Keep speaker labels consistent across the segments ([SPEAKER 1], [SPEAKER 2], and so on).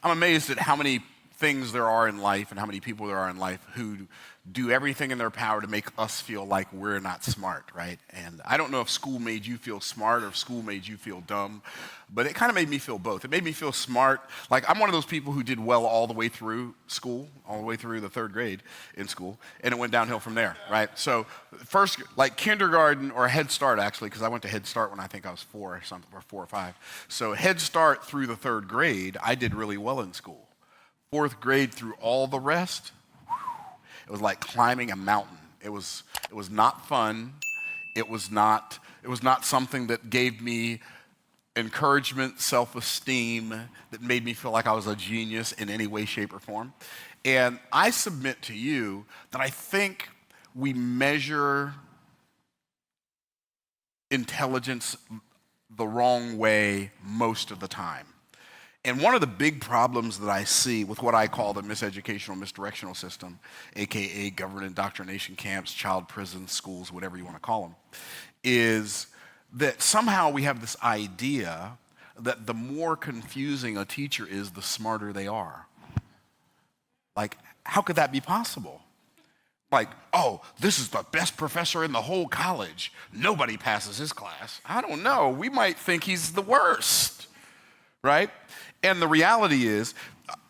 [SPEAKER 1] I'm amazed at how many things there are in life and how many people there are in life who do everything in their power to make us feel like we're not smart, right? And I don't know if school made you feel smart or if school made you feel dumb, but it kind of made me feel both. It made me feel smart. Like, I'm one of those people who did well all the way through school, all the way through the third grade in school, and it went downhill from there, right? So first, like kindergarten or Head Start, actually, because I went to Head Start when I think I was 4 or something, or 4 or 5. So Head Start through the third grade, I did really well in school. Fourth grade through all the rest, it was like climbing a mountain. It was not fun. It was not something that gave me encouragement, self-esteem, that made me feel like I was a genius in any way, shape, or form. And I submit to you that I think we measure intelligence the wrong way most of the time. And one of the big problems that I see with what I call the miseducational, misdirectional system, aka government indoctrination camps, child prisons, schools, whatever you want to call them, is that somehow we have this idea that the more confusing a teacher is, the smarter they are. Like, how could that be possible? Like, oh, this is the best professor in the whole college. Nobody passes his class. I don't know. We might think he's the worst, right? And the reality is,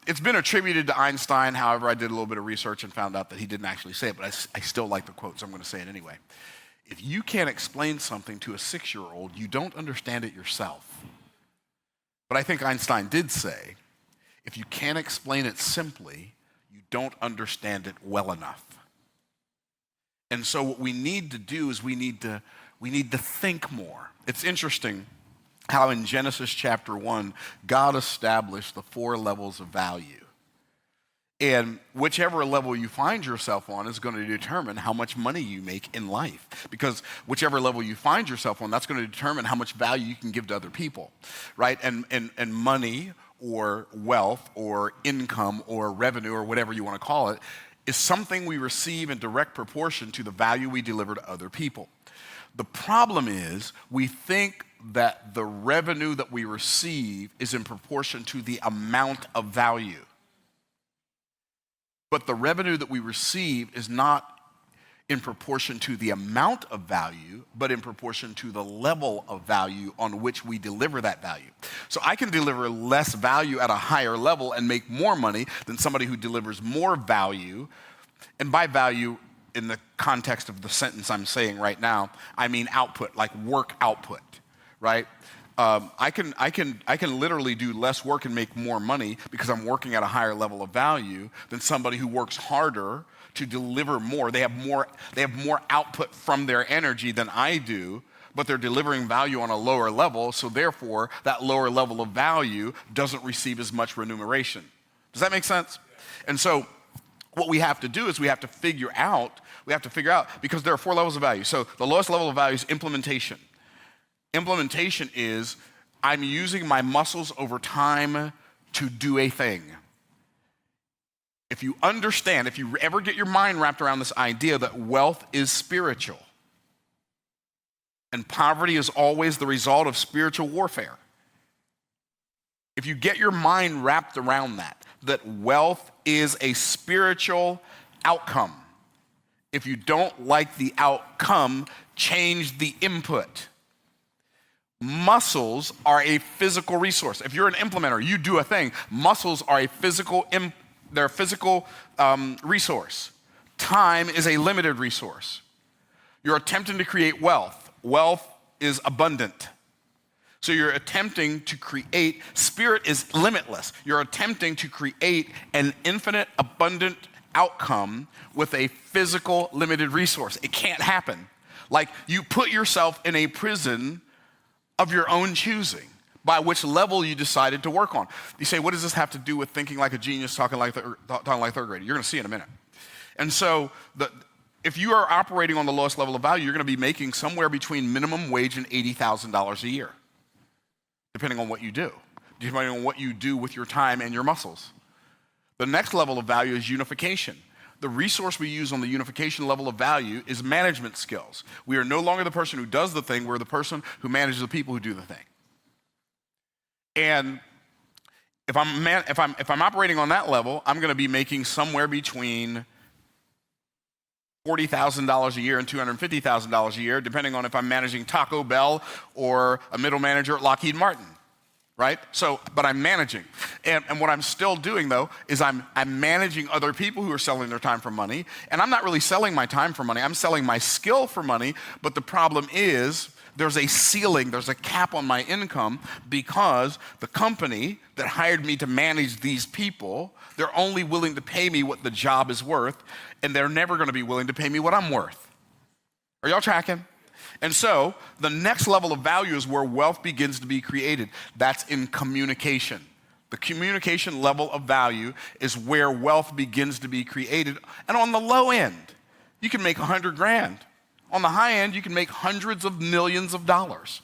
[SPEAKER 1] it's been attributed to Einstein. However, I did a little bit of research and found out that he didn't actually say it, but I still like the quote, so I'm going to say it anyway. If you can't explain something to a 6-year-old, you don't understand it yourself. But I think Einstein did say, if you can't explain it simply, you don't understand it well enough. And so what we need to do is we need to think more. It's interesting how in Genesis chapter 1, God established the 4 levels of value. And whichever level you find yourself on is going to determine how much money you make in life. Because whichever level you find yourself on, that's going to determine how much value you can give to other people, right? And money or wealth or income or revenue or whatever you want to call it is something we receive in direct proportion to the value we deliver to other people. The problem is we think that the revenue that we receive is in proportion to the amount of value. But the revenue that we receive is not in proportion to the amount of value, but in proportion to the level of value on which we deliver that value. So I can deliver less value at a higher level and make more money than somebody who delivers more value. And by value, in the context of the sentence I'm saying right now, I mean output, like work output, right? I can literally do less work and make more money because I'm working at a higher level of value than somebody who works harder to deliver more. They have more output from their energy than I do, but they're delivering value on a lower level, so therefore that lower level of value doesn't receive as much remuneration. Does that make sense? And so what we have to do is we have to figure out, because there are 4 levels of value. So the lowest level of value is implementation. Implementation is I'm using my muscles over time to do a thing. If you understand, if you ever get your mind wrapped around this idea that wealth is spiritual and poverty is always the result of spiritual warfare, if you get your mind wrapped around that wealth is a spiritual outcome, if you don't like the outcome, change the input. Muscles are a physical resource. If you're an implementer, you do a thing. Muscles are a physical resource. Time is a limited resource. You're attempting to create wealth. Wealth is abundant. So you're attempting to create, spirit is limitless. You're attempting to create an infinite, abundant outcome with a physical, limited resource. It can't happen. Like, you put yourself in a prison of your own choosing, by which level you decided to work on. You say, what does this have to do with thinking like a genius, talking like third grader? You're going to see in a minute. And so if you are operating on the lowest level of value, you're going to be making somewhere between minimum wage and $80,000 a year, depending on what you do, depending on what you do with your time and your muscles. The next level of value is unification. The resource we use on the unification level of value is management skills. We are no longer the person who does the thing, we're the person who manages the people who do the thing. And if I'm operating on that level, I'm going to be making somewhere between $40,000 a year and $250,000 a year, depending on if I'm managing Taco Bell or a middle manager at Lockheed Martin, right? So, but I'm managing. And what I'm still doing, though, is I'm managing other people who are selling their time for money, and I'm not really selling my time for money. I'm selling my skill for money, but the problem is there's a ceiling, there's a cap on my income because the company that hired me to manage these people, they're only willing to pay me what the job is worth, and they're never going to be willing to pay me what I'm worth. Are y'all tracking? And so the next level of value is where wealth begins to be created. That's in communication. The communication level of value is where wealth begins to be created. And on the low end, you can make 100 grand. On the high end, you can make hundreds of millions of dollars.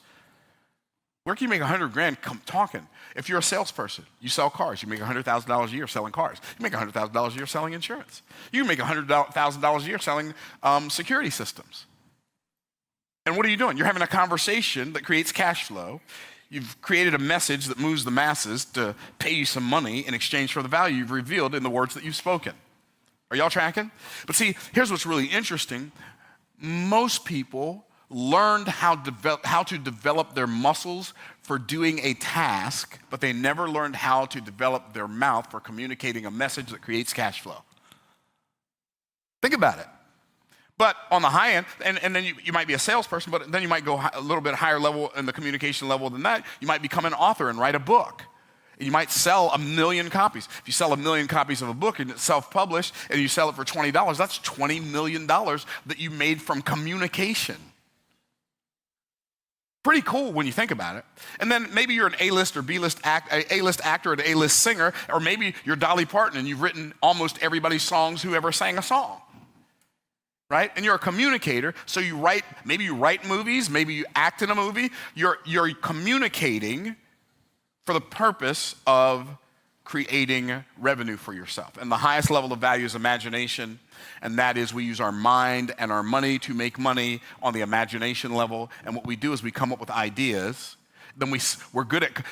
[SPEAKER 1] Where can you make 100 grand talking? If you're a salesperson, you sell cars, you make $100,000 a year selling cars. You make $100,000 a year selling insurance. You can make $100,000 a year selling security systems. And what are you doing? You're having a conversation that creates cash flow. You've created a message that moves the masses to pay you some money in exchange for the value you've revealed in the words that you've spoken. Are y'all tracking? But see, here's what's really interesting. Most people learned how to develop their muscles for doing a task, but they never learned how to develop their mouth for communicating a message that creates cash flow. Think about it. But on the high end, and then you might be a salesperson, but then you might go a little bit higher level in the communication level than that. You might become an author and write a book. You might sell 1 million copies. If you sell 1 million copies of a book and it's self-published and you sell it for $20, that's $20 million that you made from communication. Pretty cool when you think about it. And then maybe you're an A-list or B-list A-list actor or an A-list singer, or maybe you're Dolly Parton and you've written almost everybody's songs who ever sang a song. Right? And you're a communicator, so maybe you write movies, maybe you act in a movie. You're communicating for the purpose of creating revenue for yourself. And the highest level of value is imagination, and that is we use our mind and our money to make money on the imagination level. And what we do is we come up with ideas. Then we're good at,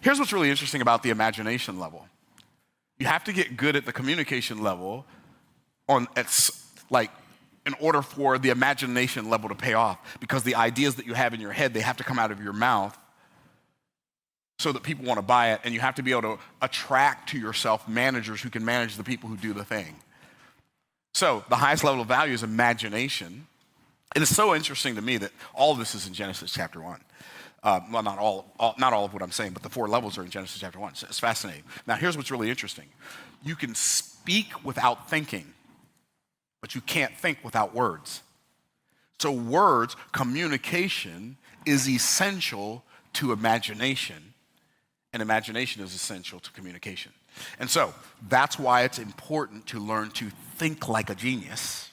[SPEAKER 1] here's what's really interesting about the imagination level. You have to get good at the communication level in order for the imagination level to pay off, because the ideas that you have in your head, they have to come out of your mouth so that people want to buy it, and you have to be able to attract to yourself managers who can manage the people who do the thing. So the highest level of value is imagination. And it's so interesting to me that all of this is in Genesis chapter 1. Well, not all of what I'm saying, but the 4 levels are in Genesis chapter 1. So it's fascinating. Now, here's what's really interesting. You can speak without thinking, but you can't think without words. So words, communication is essential to imagination, and imagination is essential to communication. And so that's why it's important to learn to think like a genius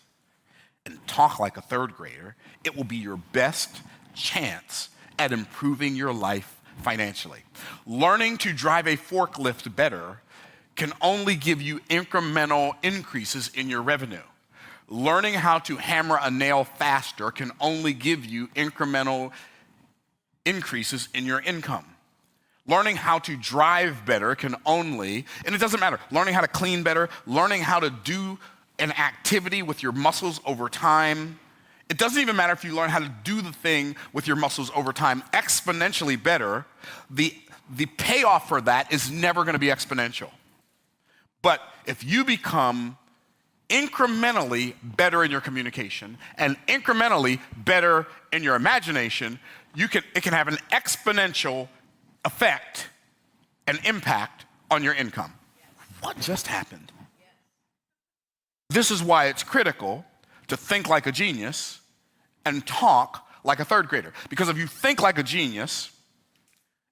[SPEAKER 1] and talk like a third grader. It will be your best chance at improving your life financially. Learning to drive a forklift better can only give you incremental increases in your revenue. Learning how to hammer a nail faster can only give you incremental increases in your income. Learning how to drive better can only, and it doesn't matter, learning how to clean better, learning how to do an activity with your muscles over time. It doesn't even matter if you learn how to do the thing with your muscles over time exponentially better. The payoff for that is never going to be exponential. But if you become incrementally better in your communication and incrementally better in your imagination, it can have an exponential effect and impact on your income. What just happened? This is why it's critical to think like a genius and talk like a third grader. Because if you think like a genius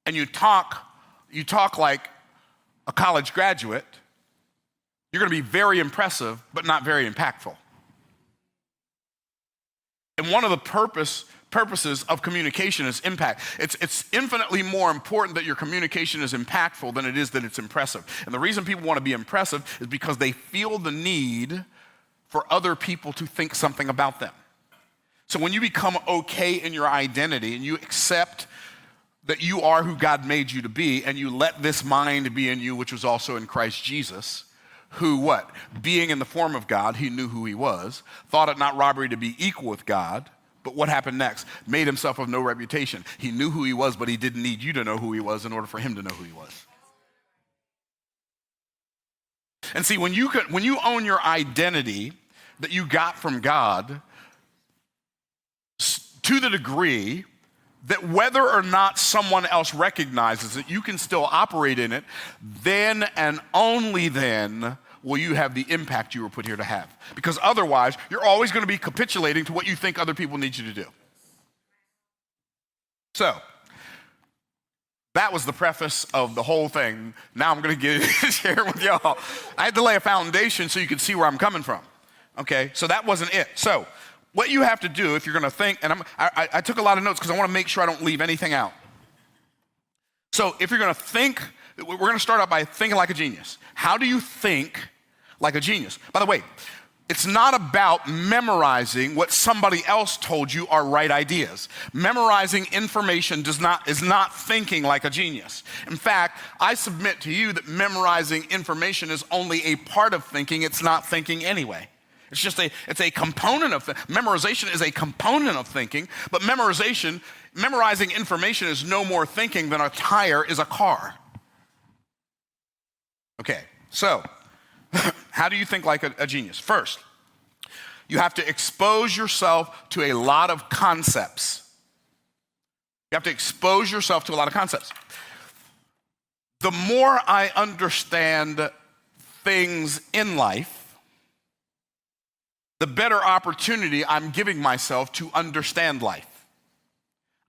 [SPEAKER 1] and you talk like a college graduate, you're going to be very impressive, but not very impactful. And one of the purposes of communication is impact. It's infinitely more important that your communication is impactful than it is that it's impressive. And the reason people want to be impressive is because they feel the need for other people to think something about them. So when you become okay in your identity and you accept that you are who God made you to be, and you let this mind be in you, which was also in Christ Jesus, who what? Being in the form of God, he knew who he was, thought it not robbery to be equal with God, but what happened next? Made himself of no reputation. He knew who he was, but he didn't need you to know who he was in order for him to know who he was. And see, when you own your identity that you got from God to the degree that whether or not someone else recognizes it, you can still operate in it, then and only then will you have the impact you were put here to have. Because otherwise, you're always going to be capitulating to what you think other people need you to do. So, that was the preface of the whole thing. Now I'm going to share with y'all. I had to lay a foundation so you could see where I'm coming from. Okay, so that wasn't it. So, what you have to do if you're going to think, and I took a lot of notes because I want to make sure I don't leave anything out. So if you're going to think, we're going to start out by thinking like a genius. How do you think like a genius? By the way, it's not about memorizing what somebody else told you are right ideas. Memorizing information is not thinking like a genius. In fact, I submit to you that memorizing information is only a part of thinking. It's not thinking anyway. It's a component of memorization is a component of thinking, but memorizing information is no more thinking than a tire is a car. Okay, so how do you think like a genius? First, you have to expose yourself to a lot of concepts. You have to expose yourself to a lot of concepts. The more I understand things in life, the better opportunity I'm giving myself to understand life.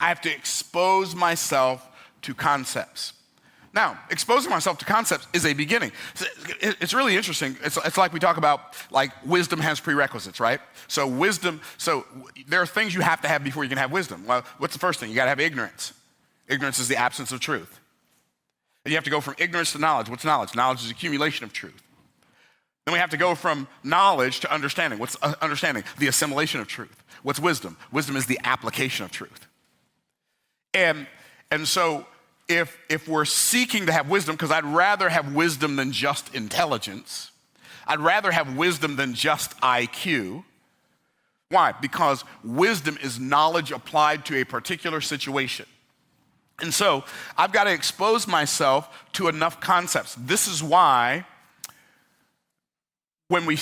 [SPEAKER 1] I have to expose myself to concepts. Now, exposing myself to concepts is a beginning. It's really interesting. It's like we talk about, like, wisdom has prerequisites, right? So there are things you have to have before you can have wisdom. Well, what's the first thing? You got to have ignorance. Ignorance is the absence of truth. And you have to go from ignorance to knowledge. What's knowledge? Knowledge is accumulation of truth. Then we have to go from knowledge to understanding. What's understanding? The assimilation of truth. What's wisdom? Wisdom is the application of truth. And so if we're seeking to have wisdom, because I'd rather have wisdom than just intelligence, I'd rather have wisdom than just IQ. Why? Because wisdom is knowledge applied to a particular situation. And so I've got to expose myself to enough concepts. This is why when we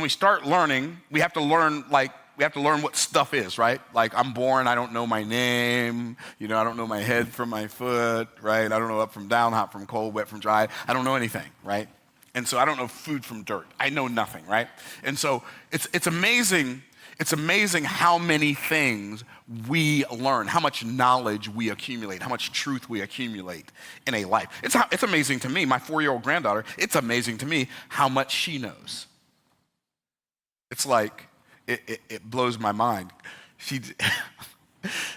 [SPEAKER 1] start learning, we have to learn what stuff is, right? Like, I'm born, I don't know my name, I don't know my head from my foot, right? I don't know up from down, hot from cold, wet from dry. I don't know anything, right? And so I don't know food from dirt. I know nothing, right? And so it's amazing. It's amazing how many things we learn, how much knowledge we accumulate, how much truth we accumulate in a life. It's amazing to me, my 4-year-old granddaughter, it's amazing to me how much she knows. It's like, it blows my mind.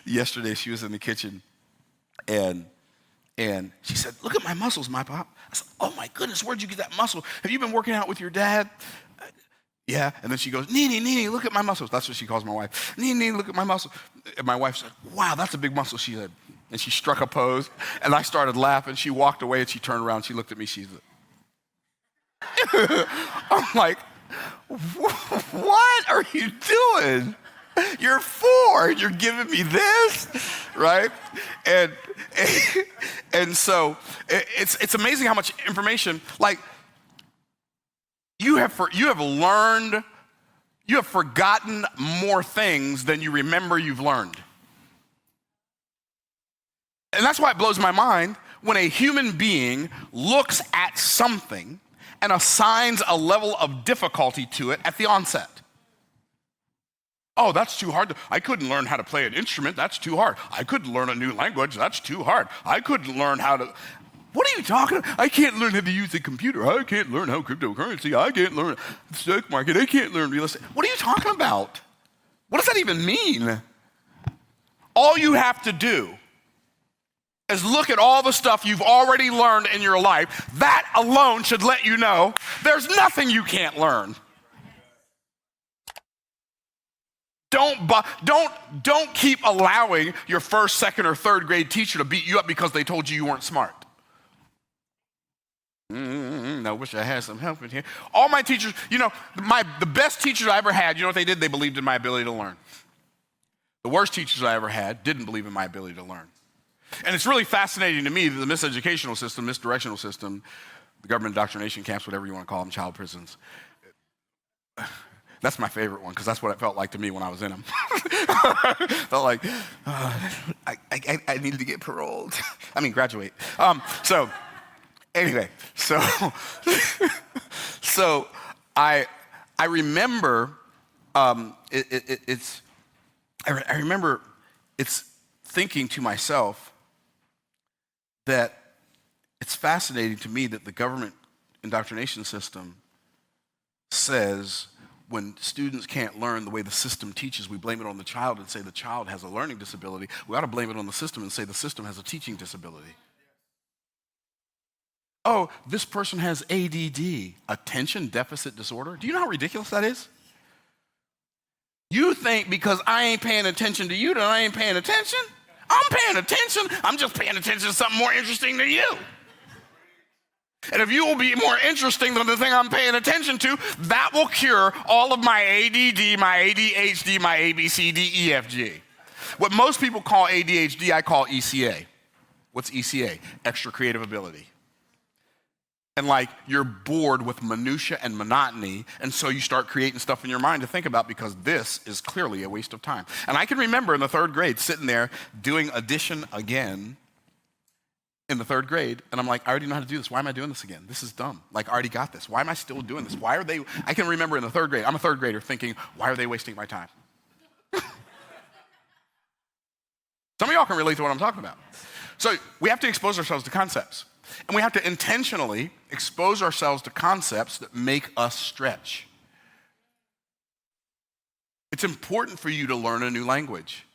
[SPEAKER 1] Yesterday she was in the kitchen and she said, "Look at my muscles, my pop." I said, "Oh my goodness, where'd you get that muscle? Have you been working out with your dad?" Yeah, and then she goes, "Nene, look at my muscles." That's what she calls my wife. "Nene, look at my muscle." And my wife said, "Wow, that's a big muscle," she said. And she struck a pose, and I started laughing. She walked away, and she turned around, she looked at me, she said, I'm like, "What are you doing? You're 4, you're giving me this," right? And so it's amazing how much information, like, you have forgotten more things than you remember you've learned. And that's why it blows my mind when a human being looks at something and assigns a level of difficulty to it at the onset. "Oh, that's too hard. I couldn't learn how to play an instrument. That's too hard. I couldn't learn a new language. That's too hard. I couldn't learn how to..." What are you talking about? "I can't learn how to use a computer. I can't learn how cryptocurrency. I can't learn the stock market. I can't learn real estate." What are you talking about? What does that even mean? All you have to do is look at all the stuff you've already learned in your life. That alone should let you know there's nothing you can't learn. Don't keep allowing your first, second, or third grade teacher to beat you up because they told you weren't smart. I wish I had some help in here. All my teachers, the best teachers I ever had, you know what they did? They believed in my ability to learn. The worst teachers I ever had didn't believe in my ability to learn. And it's really fascinating to me that the miseducational system, misdirectional system, the government indoctrination camps, whatever you want to call them, child prisons, that's my favorite one because that's what it felt like to me when I was in them. Felt like, I needed to get paroled. Graduate. Anyway, so I remember I remember it's thinking to myself that it's fascinating to me that the government indoctrination system says when students can't learn the way the system teaches, we blame it on the child and say the child has a learning disability. We ought to blame it on the system and say the system has a teaching disability. Oh, this person has ADD, attention deficit disorder. Do you know how ridiculous that is? You think because I ain't paying attention to you that I ain't paying attention? I'm paying attention. I'm just paying attention to something more interesting than you. And if you will be more interesting than the thing I'm paying attention to, that will cure all of my ADD, my ADHD, my ABCDEFG. What most people call ADHD, I call ECA. What's ECA? Extra creative ability. And you're bored with minutia and monotony, and so you start creating stuff in your mind to think about because this is clearly a waste of time. And I can remember in the third grade sitting there doing addition again in the third grade, and I'm like, I already know how to do this. Why am I doing this again? This is dumb. I already got this. Why am I still doing this? Why are they? I can remember in the third grade, I'm a third grader thinking, why are they wasting my time? Some of y'all can relate to what I'm talking about. So we have to expose ourselves to concepts. And we have to intentionally expose ourselves to concepts that make us stretch. It's important for you to learn a new language.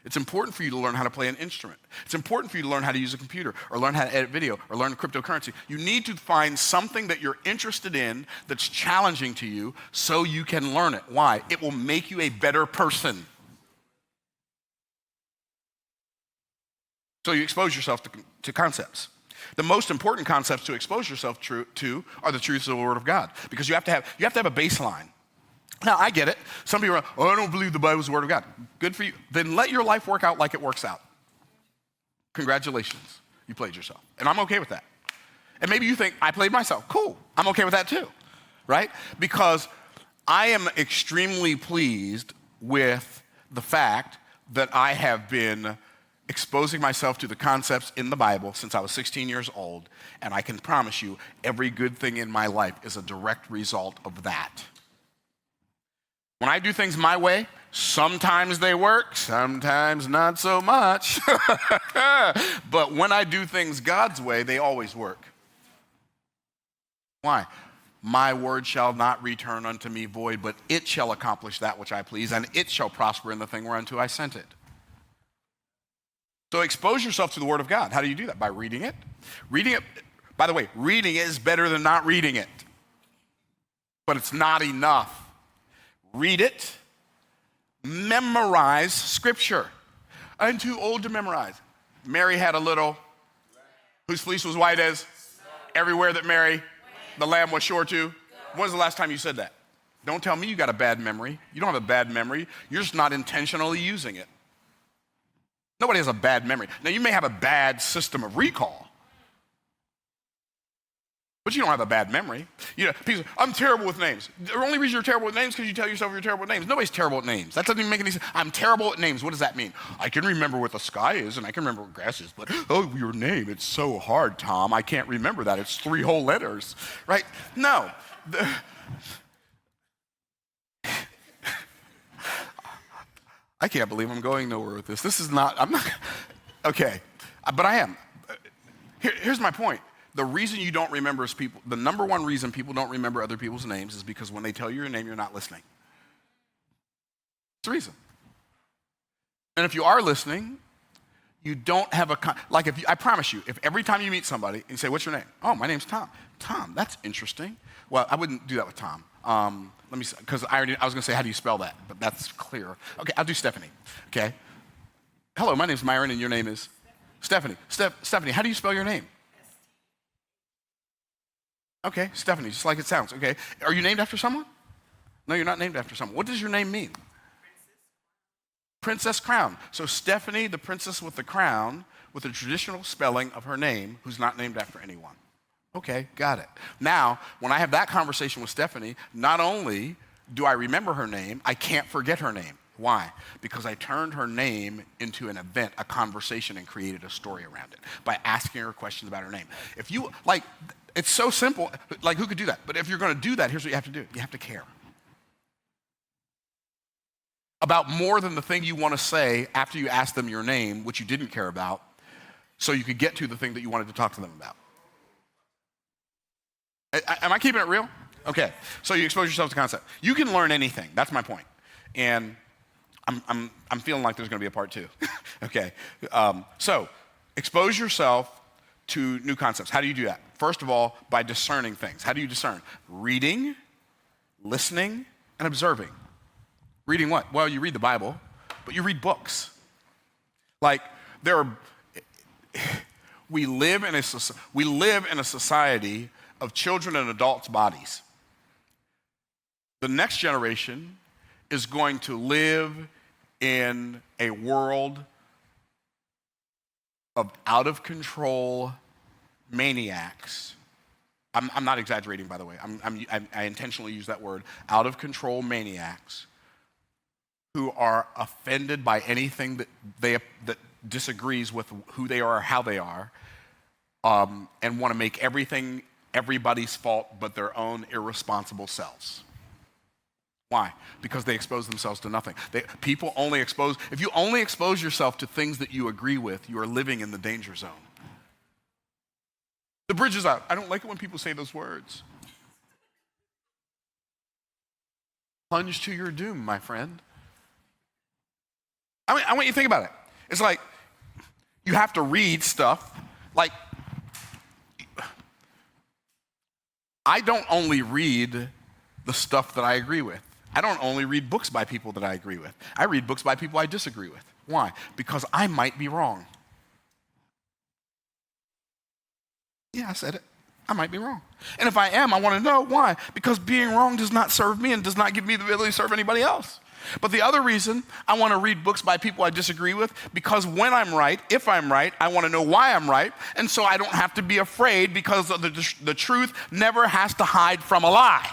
[SPEAKER 1] It's important for you to learn how to play an instrument. It's important for you to learn how to use a computer or learn how to edit video or learn cryptocurrency. You need to find something that you're interested in that's challenging to you so you can learn it. Why? It will make you a better person. So you expose yourself to concepts. The most important concepts to expose yourself to are the truths of the Word of God, because you have to have a baseline. Now, I get it. Some people are, I don't believe the Bible is the Word of God. Good for you. Then let your life work out like it works out. Congratulations. You played yourself. And I'm okay with that. And maybe you think, I played myself. Cool. I'm okay with that too, right? Because I am extremely pleased with the fact that I have been exposing myself to the concepts in the Bible since I was 16 years old, and I can promise you every good thing in my life is a direct result of that. When I do things my way, sometimes they work, sometimes not so much. But when I do things God's way, they always work. Why? My word shall not return unto me void, but it shall accomplish that which I please, and it shall prosper in the thing whereunto I sent it. So expose yourself to the Word of God. How do you do that? By reading it. Reading it, by the way, reading it is better than not reading it. But it's not enough. Read it. Memorize Scripture. I'm too old to memorize. Mary had a little, whose fleece was white as everywhere that Mary, the lamb was sure to. When was the last time you said that? Don't tell me you got a bad memory. You don't have a bad memory. You're just not intentionally using it. Nobody has a bad memory. Now, you may have a bad system of recall, but you don't have a bad memory. People say, I'm terrible with names. The only reason you're terrible with names is because you tell yourself you're terrible with names. Nobody's terrible at names. That doesn't even make any sense. I'm terrible at names. What does that mean? I can remember what the sky is, and I can remember what grass is, but, your name, it's so hard, Tom. I can't remember that. It's 3 whole letters, right? No. I can't believe I'm going nowhere with this. Okay, but I am. Here's my point. The reason you don't remember the number one reason people don't remember other people's names is because when they tell you your name, you're not listening. It's the reason. And if you are listening, You don't have like if you, I promise you, if every time you meet somebody and you say, what's your name? Oh, my name's Tom. Tom, that's interesting. Well, I wouldn't do that with Tom. Let me, because I was going to say, how do you spell that? But that's clear. Okay, I'll do Stephanie. Okay. Hello, my name's Myron and your name is? Stephanie. Stephanie, how do you spell your name? Okay, Stephanie, just like it sounds. Okay. Are you named after someone? No, you're not named after someone. What does your name mean? Princess Crown. So Stephanie, the princess with the crown, with the traditional spelling of her name, who's not named after anyone. Okay, got it. Now, when I have that conversation with Stephanie, not only do I remember her name, I can't forget her name. Why? Because I turned her name into an event, a conversation, and created a story around it by asking her questions about her name. If you, like, it's so simple, like who could do that? But if you're gonna do that, here's what you have to do. You have to care about more than the thing you want to say after you ask them your name, which you didn't care about, so you could get to the thing that you wanted to talk to them about. Am I keeping it real? Okay, so you expose yourself to concept. You can learn anything, that's my point. And I'm feeling like there's gonna be a part two. Okay, so expose yourself to new concepts. How do you do that? First of all, by discerning things. How do you discern? Reading, listening, and observing. Reading what? Well, you read the Bible, but you read books. Like, we live in a society of children and adults' bodies. The next generation is going to live in a world of out-of-control maniacs. I'm not exaggerating, by the way. I intentionally use that word, out-of-control maniacs who are offended by anything that disagrees with who they are or how they are, and want to make everything everybody's fault but their own irresponsible selves. Why? Because they expose themselves to nothing. If you only expose yourself to things that you agree with, you are living in the danger zone. The bridge is out. I don't like it when people say those words. Plunge to your doom, my friend. I want you to think about it. It's like you have to read stuff. Like, I don't only read the stuff that I agree with. I don't only read books by people that I agree with. I read books by people I disagree with. Why? Because I might be wrong. Yeah, I said it. I might be wrong. And if I am, I want to know why. Because being wrong does not serve me and does not give me the ability to serve anybody else. But the other reason I want to read books by people I disagree with, because when I'm right, if I'm right, I want to know why I'm right, and so I don't have to be afraid because the truth never has to hide from a lie.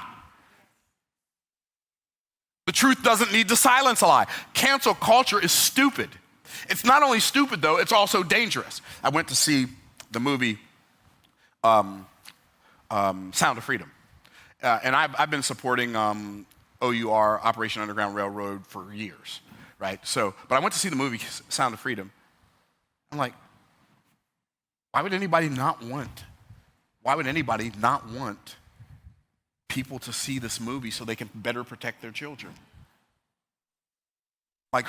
[SPEAKER 1] The truth doesn't need to silence a lie. Cancel culture is stupid. It's not only stupid, though, it's also dangerous. I went to see the movie Sound of Freedom. And I've been supporting OUR, Operation Underground Railroad, for years, right? But I went to see the movie Sound of Freedom. I'm like, why would anybody not want people to see this movie so they can better protect their children? Why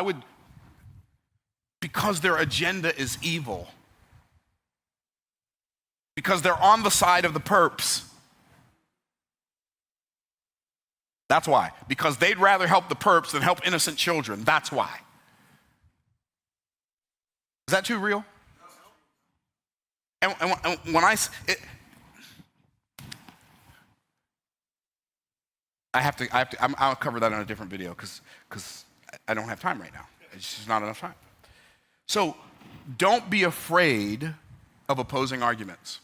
[SPEAKER 1] would? Because their agenda is evil. Because they're on the side of the perps. That's why. Because they'd rather help the perps than help innocent children. That's why. Is that too real? And when I'll cover that on a different video because I don't have time right now. It's just not enough time. So don't be afraid of opposing arguments.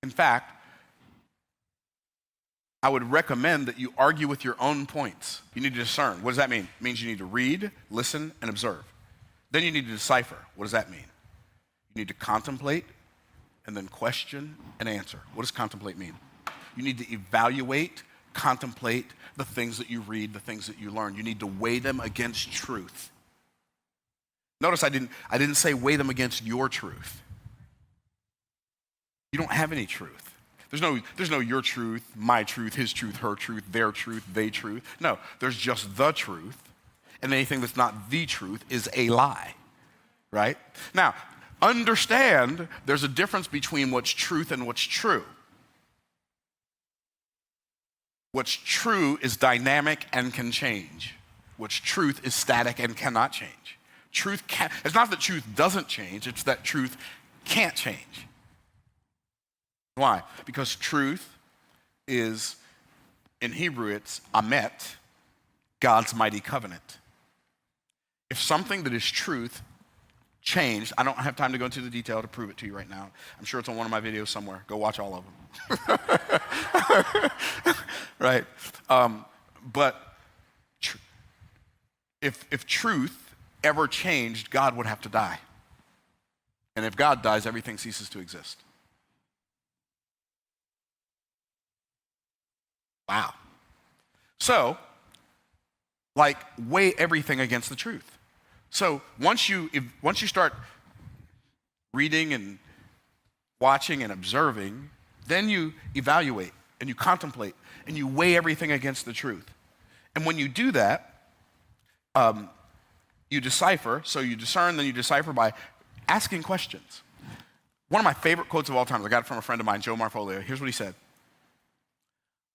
[SPEAKER 1] In fact, I would recommend that you argue with your own points. You need to discern. What does that mean? It means you need to read, listen, and observe. Then you need to decipher. What does that mean? You need to contemplate and then question and answer. What does contemplate mean? You need to evaluate, contemplate the things that you read, the things that you learn. You need to weigh them against truth. Notice I didn't say weigh them against your truth. You don't have any truth. There's no your truth, my truth, his truth, her truth, their truth, they truth. No, there's just the truth. And anything that's not the truth is a lie. right? Now, understand there's a difference between what's truth and what's true. What's true is dynamic and can change. What's truth is static and cannot change. It's not that truth doesn't change, it's that truth can't change. Why? Because truth is, in Hebrew, it's amet, God's mighty covenant. If something that is truth changed, I don't have time to go into the detail to prove it to you right now. I'm sure it's on one of my videos somewhere. Go watch all of them. Right? But if truth ever changed, God would have to die. And if God dies, everything ceases to exist. Wow. So, weigh everything against the truth. So once you start reading and watching and observing, then you evaluate and you contemplate and you weigh everything against the truth. And when you do that, you decipher. So you discern, then you decipher by asking questions. One of my favorite quotes of all time, I got it from a friend of mine, Joe Marfolio. Here's what he said.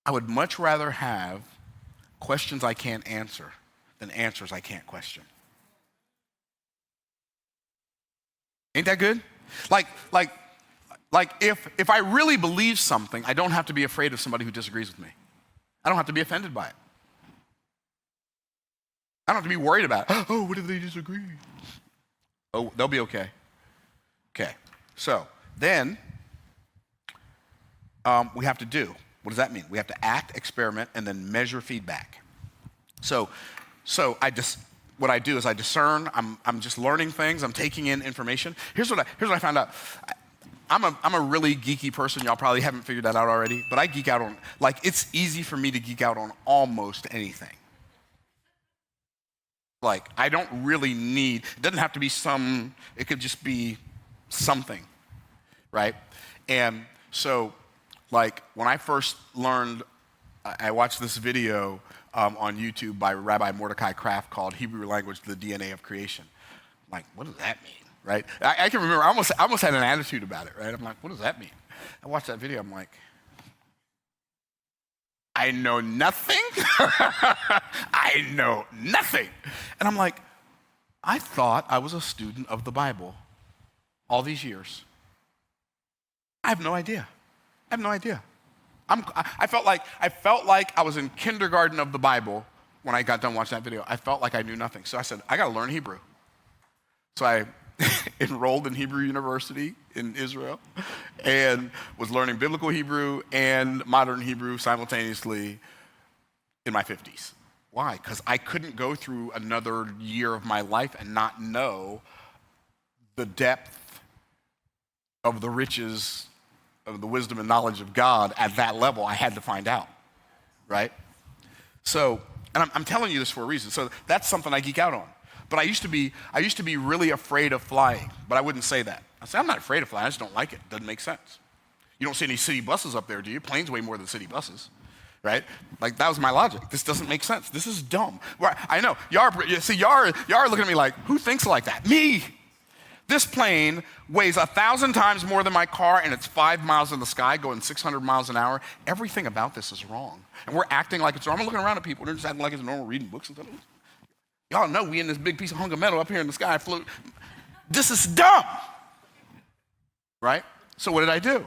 [SPEAKER 1] I would much rather have questions I can't answer than answers I can't question. Ain't that good? Like if I really believe something, I don't have to be afraid of somebody who disagrees with me. I don't have to be offended by it. I don't have to be worried about it. Oh, what if they disagree? Oh, they'll be okay. Okay, so then we have to do. What does that mean? We have to act, experiment, and then measure feedback. So what I do is I discern. I'm just learning things. I'm taking in information. Here's what I found out. I'm a really geeky person. Y'all probably haven't figured that out already. But I geek out on, it's easy for me to geek out on almost anything. I don't really need, it doesn't have to be it could just be something, right? And so, when I first learned, I watched this video on YouTube by Rabbi Mordecai Kraft called Hebrew Language, the DNA of Creation. I'm like, what does that mean, right? I can remember, I almost had an attitude about it, right? I'm like, what does that mean? I watched that video, I'm like, I know nothing. I know nothing. And I'm like, I thought I was a student of the Bible all these years. I have no idea. I felt like I was in kindergarten of the Bible when I got done watching that video. I felt like I knew nothing. So I said, I got to learn Hebrew. So I enrolled in Hebrew University in Israel and was learning biblical Hebrew and modern Hebrew simultaneously in my 50s. Why? Because I couldn't go through another year of my life and not know the depth of the riches of the wisdom and knowledge of God at that level. I had to find out, right? So, and I'm telling you this for a reason. So that's something I geek out on. But I used to be really afraid of flying, but I wouldn't say that. I say, I'm not afraid of flying, I just don't like it. Doesn't make sense. You don't see any city buses up there, do you? Planes weigh more than city buses, right? That was my logic. This doesn't make sense. This is dumb. Well, I know, y'all are looking at me like, who thinks like that? Me. This plane weighs 1,000 times more than my car, and it's 5 miles in the sky going 600 miles an hour. Everything about this is wrong. And we're acting like it's wrong. I'm looking around at people, they're just acting like it's normal, reading books and stuff. Y'all know we in this big piece of hunk of metal up here in the sky float. This is dumb, right? So what did I do?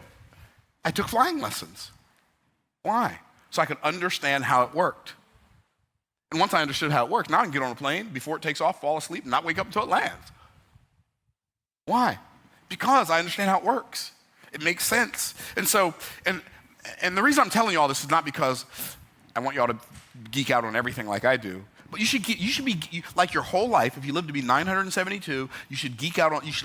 [SPEAKER 1] I took flying lessons. Why? So I could understand how it worked. And once I understood how it worked, now I can get on a plane before it takes off, fall asleep, and not wake up until it lands. Why? Because I understand how it works. It makes sense. And so, and the reason I'm telling you all this is not because I want y'all to geek out on everything like I do, but you should be like your whole life. If you live to be 972, you should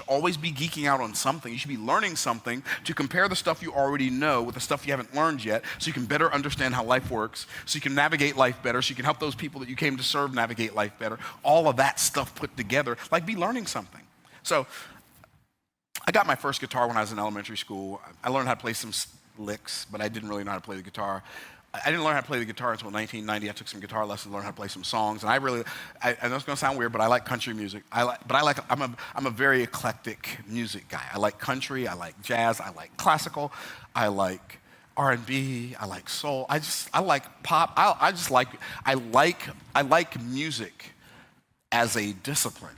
[SPEAKER 1] always be geeking out on something. You should be learning something to compare the stuff you already know with the stuff you haven't learned yet, so you can better understand how life works, so you can navigate life better, so you can help those people that you came to serve navigate life better. All of that stuff put together, be learning something. So I got my first guitar when I was in elementary school. I learned how to play some licks, but I didn't really know how to play the guitar. I didn't learn how to play the guitar until 1990. I took some guitar lessons, learned how to play some songs, and I know it's going to sound weird, but I like country music. I'm a very eclectic music guy. I like country, I like jazz, I like classical, I like R&B, I like soul. I like pop. I like music as a discipline.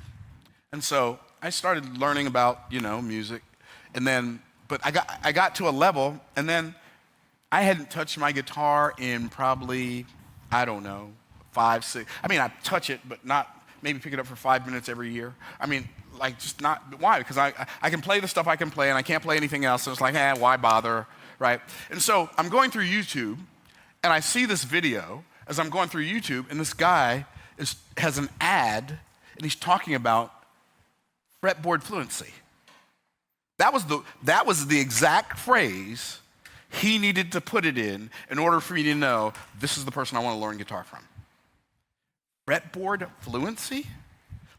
[SPEAKER 1] And so I started learning about, music, but I got to a level, and then I hadn't touched my guitar in probably, I don't know, 5, 6. I mean, I touch it, but not maybe pick it up for 5 minutes every year. I mean, like just not, why? Because I can play the stuff I can play, and I can't play anything else, so it's like, why bother, right? And so I'm going through YouTube, and I see this video as I'm going through YouTube, and this guy has an ad, and he's talking about fretboard fluency. That was the exact phrase he needed to put it in order for me to know this is the person I want to learn guitar from. Fretboard fluency?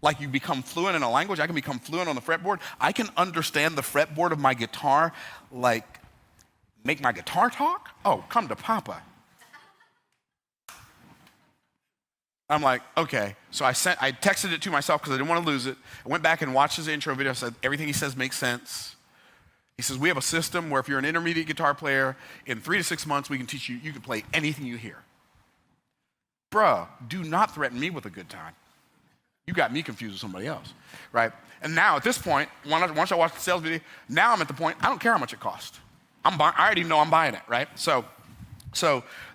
[SPEAKER 1] Like you become fluent in a language, I can become fluent on the fretboard. I can understand the fretboard of my guitar, like make my guitar talk? Oh, come to Papa. I'm like, okay. So I texted it to myself because I didn't want to lose it. I went back and watched his intro video. I said, everything he says makes sense. He says, we have a system where if you're an intermediate guitar player, in 3 to 6 months, we can teach you, you can play anything you hear. Bruh, do not threaten me with a good time. You got me confused with somebody else, right? And now at this point, once I watched the sales video, now I'm at the point, I don't care how much it costs. I already know I'm buying it, right? So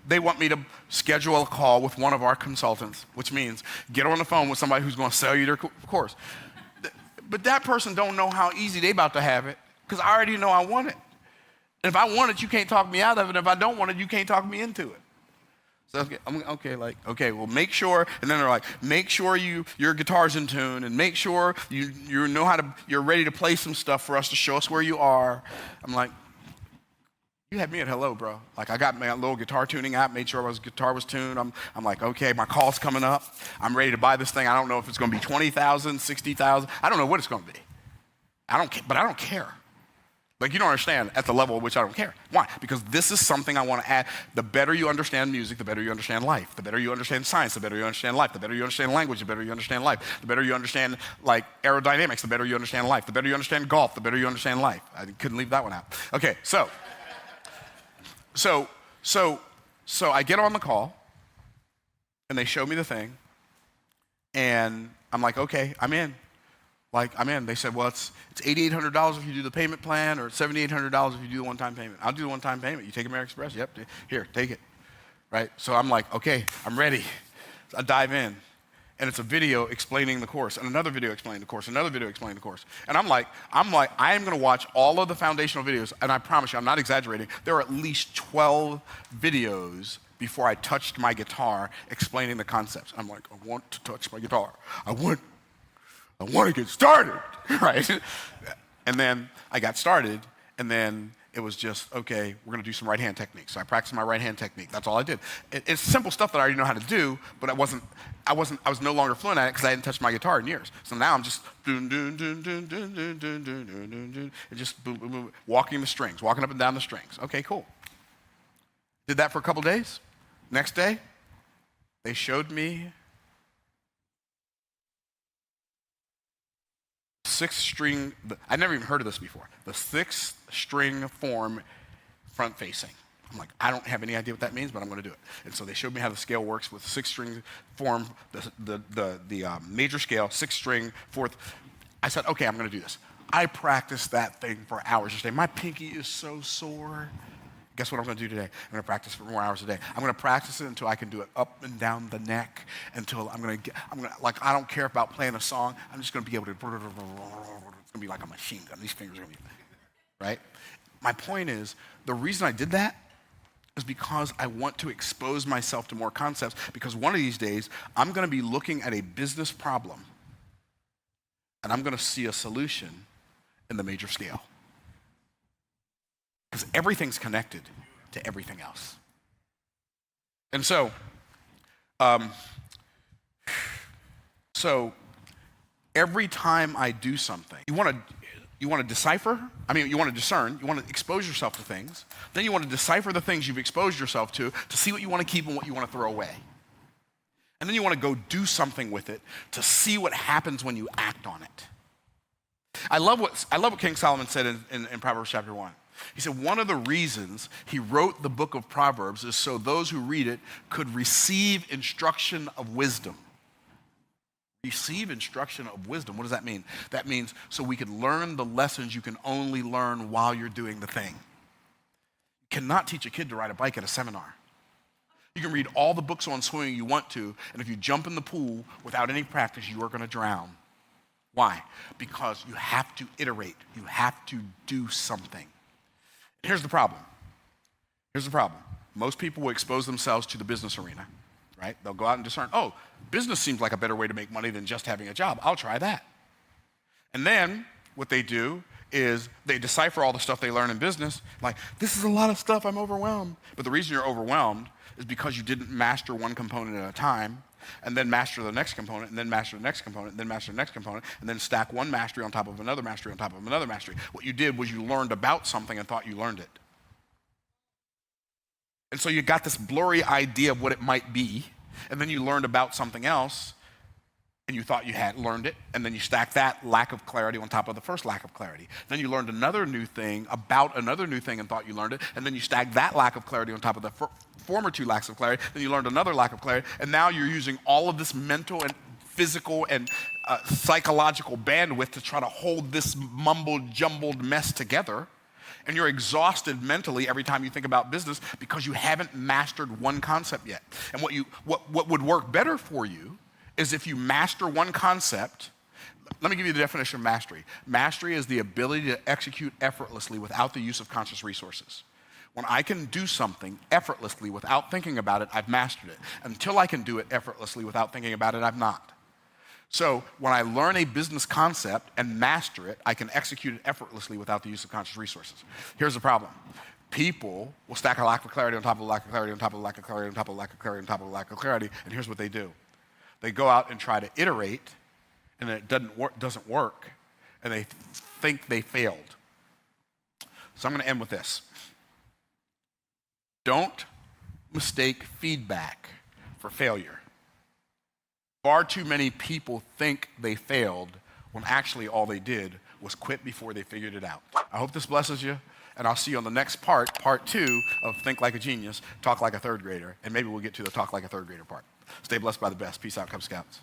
[SPEAKER 1] they want me to schedule a call with one of our consultants, which means get on the phone with somebody who's going to sell you their course. But that person don't know how easy they about to have it, because I already know I want it. And if I want it, you can't talk me out of it. If I don't want it, you can't talk me into it. So I'm okay, well, make sure, and then they're like, make sure your guitar's in tune, and make sure you're ready to play some stuff for us to show us where you are. I'm like, you had me at hello, bro. Like I got my little guitar tuning app, made sure my guitar was tuned. I'm like, okay, my call's coming up. I'm ready to buy this thing. I don't know if it's going to be 20,000, 60,000. I don't know what it's going to be. But I don't care. Like, you don't understand at the level at which I don't care. Why? Because this is something I want to add. The better you understand music, the better you understand life. The better you understand science, the better you understand life. The better you understand language, the better you understand life. The better you understand, like, aerodynamics, the better you understand life. The better you understand golf, the better you understand life. I couldn't leave that one out. Okay, so I get on the call, and they show me the thing, and I'm like, okay, I'm in. They said, well, it's $8,800 if you do the payment plan, or it's $7,800 if you do the one-time payment. I'll do the one-time payment. You take American Express? Yep. Here, take it. Right? So I'm like, okay, I'm ready. So I dive in, and it's a video explaining the course, and another video explaining the course, another video explaining the course. And I'm like, I am going to watch all of the foundational videos, and I promise you, I'm not exaggerating. There are at least 12 videos before I touched my guitar explaining the concepts. I'm like, I want to touch my guitar. I want to get started, right? And then I got started, and then it was just, okay, we're going to do some right hand techniques. So I practiced my right hand technique. That's all I did. It's simple stuff that I already know how to do, but I was no longer fluent at it because I hadn't touched my guitar in years. So now I'm just just boom, boom, boom, walking the strings, walking up and down the strings. Okay, cool. Did that for a couple days. Next day, they showed me 6-string, I never even heard of this before, the 6-string form front facing. I'm like, I don't have any idea what that means, but I'm going to do it. And so they showed me how the scale works with 6-string form, the major scale, 6-string, fourth. I said, okay, I'm going to do this. I practiced that thing for hours yesterday. My pinky is so sore. Guess what I'm going to do today? I'm going to practice for more hours a day. I'm going to practice it until I can do it up and down the neck, until I don't care about playing a song. I'm just going to be able to, it's going to be like a machine gun. These fingers are going to be, right? My point is, the reason I did that is because I want to expose myself to more concepts, because one of these days, I'm going to be looking at a business problem, and I'm going to see a solution in the major scale. Because everything's connected to everything else. And so every time I do something, You want to decipher, you want to discern, you want to expose yourself to things. Then you want to decipher the things you've exposed yourself to see what you want to keep and what you want to throw away. And then you want to go do something with it to see what happens when you act on it. I love what King Solomon said in Proverbs chapter 1. He said one of the reasons he wrote the book of Proverbs is so those who read it could receive instruction of wisdom. Receive instruction of wisdom. What does that mean? That means so we could learn the lessons you can only learn while you're doing the thing. You cannot teach a kid to ride a bike at a seminar. You can read all the books on swimming you want to, and if you jump in the pool without any practice, you are going to drown. Why? Because you have to iterate. You have to do something. Here's the problem. Most people will expose themselves to the business arena. Right? They'll go out and discern, business seems like a better way to make money than just having a job. I'll try that. And then what they do is they decipher all the stuff they learn in business. Like, this is a lot of stuff, I'm overwhelmed. But the reason you're overwhelmed is because you didn't master one component at a time, and then master the next component, and then master the next component, and then master the next component, and then stack one mastery on top of another mastery on top of another mastery. What you did was you learned about something and thought you learned it. And so you got this blurry idea of what it might be, and then you learned about something else, and you thought you had learned it, and then you stack that lack of clarity on top of the first lack of clarity. Then you learned another new thing about another new thing and thought you learned it, and then you stack that lack of clarity on top of the former two lacks of clarity, then you learned another lack of clarity, and now you're using all of this mental and physical and psychological bandwidth to try to hold this mumbled, jumbled mess together. And you're exhausted mentally every time you think about business because you haven't mastered one concept yet. And what would work better for you is if you master one concept. Let me give you the definition of mastery. Mastery is the ability to execute effortlessly without the use of conscious resources. When I can do something effortlessly without thinking about it, I've mastered it. Until I can do it effortlessly without thinking about it, I've not. So when I learn a business concept and master it, I can execute it effortlessly without the use of conscious resources. Here's the problem. People will stack a lack of clarity on top of a lack of clarity on top of a lack of clarity on top of a lack of clarity on top of a lack of clarity, and here's what they do. They go out and try to iterate, and it doesn't work, and they think they failed. So I'm going to end with this. Don't mistake feedback for failure. Far too many people think they failed when actually all they did was quit before they figured it out. I hope this blesses you, and I'll see you on the next part 2 of Think Like a Genius, Talk Like a Third Grader, and maybe we'll get to the Talk Like a Third Grader part. Stay blessed by the best. Peace out, Cub Scouts.